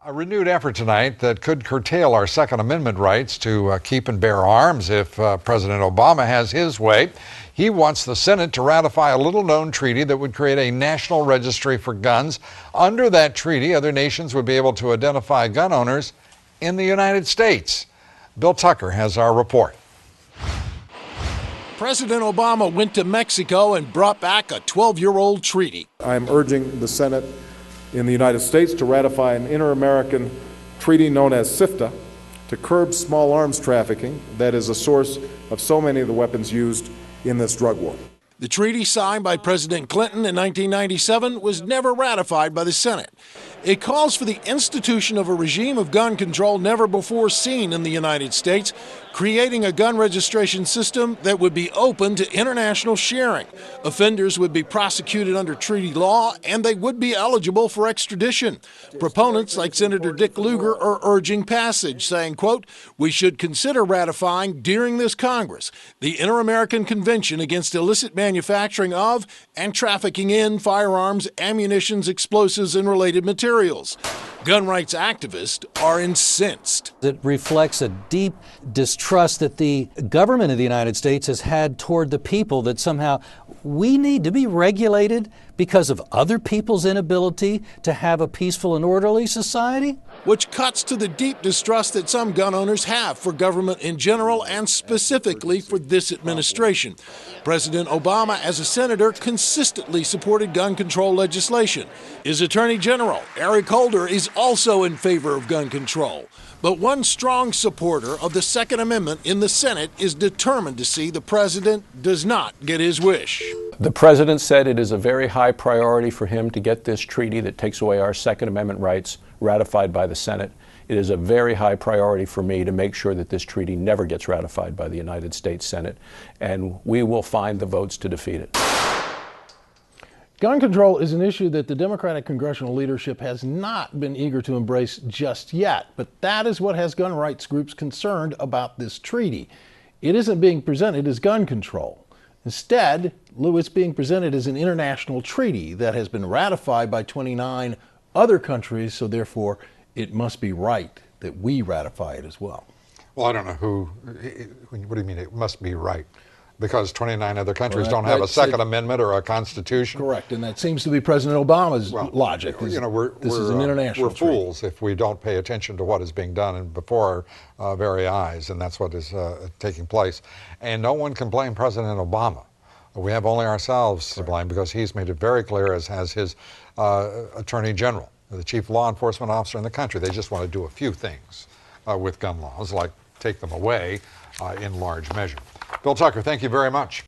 A renewed effort tonight that could curtail our Second Amendment rights to keep and bear arms if President Obama has his way. He wants the Senate to ratify a little-known treaty that would create a national registry for guns. Under that treaty, other nations would be able to identify gun owners in the United States. Bill Tucker has our report. President Obama went to Mexico and brought back a 12-year-old treaty. I'm urging the Senate in the United States to ratify an inter-American treaty known as SIFTA to curb small arms trafficking that is a source of so many of the weapons used in this drug war. The treaty signed by President Clinton in 1997 was never ratified by the Senate. It calls for the institution of a regime of gun control never before seen in the United States, creating a gun registration system that would be open to international sharing. Offenders would be prosecuted under treaty law, and they would be eligible for extradition. Proponents like Senator Dick Lugar are urging passage, saying, quote, "We should consider ratifying during this Congress the Inter-American Convention against illicit manufacturing of and trafficking in firearms, ammunition, explosives, and related materials." Gun rights activists are incensed. It reflects a deep distrust that the government of the United States has had toward the people, that somehow we need to be regulated because of other people's inability to have a peaceful and orderly society. Which cuts to the deep distrust that some gun owners have for government in general and specifically for this administration. President Obama, as a senator, consistently supported gun control legislation. His Attorney General, Eric Holder, is also in favor of gun control. But one strong supporter of the Second Amendment in the Senate is determined to see the president does not get his wish. The president said it is a very high priority for him to get this treaty that takes away our Second Amendment rights ratified by the Senate. It is a very high priority for me to make sure that this treaty never gets ratified by the United States Senate, and we will find the votes to defeat it. Gun control is an issue that the Democratic congressional leadership has not been eager to embrace just yet, but that is what has gun rights groups concerned about this treaty. It isn't being presented as gun control. Instead, Lou, it's being presented as an international treaty that has been ratified by 29 other countries, so therefore it must be right that we ratify it as well. Well, I don't know who, what do you mean it must be right? Because 29 other countries don't have a Second Amendment or a Constitution? Correct, and that seems to be President Obama's logic. You know, this is an international treaty. We're fools if we don't pay attention to what is being done and before our very eyes, and that's what is taking place. And no one can blame President Obama. We have only ourselves to blame because he's made it very clear, as has his Attorney General, the chief law enforcement officer in the country. They just want to do a few things with gun laws, like take them away in large measure. Bill Tucker, thank you very much.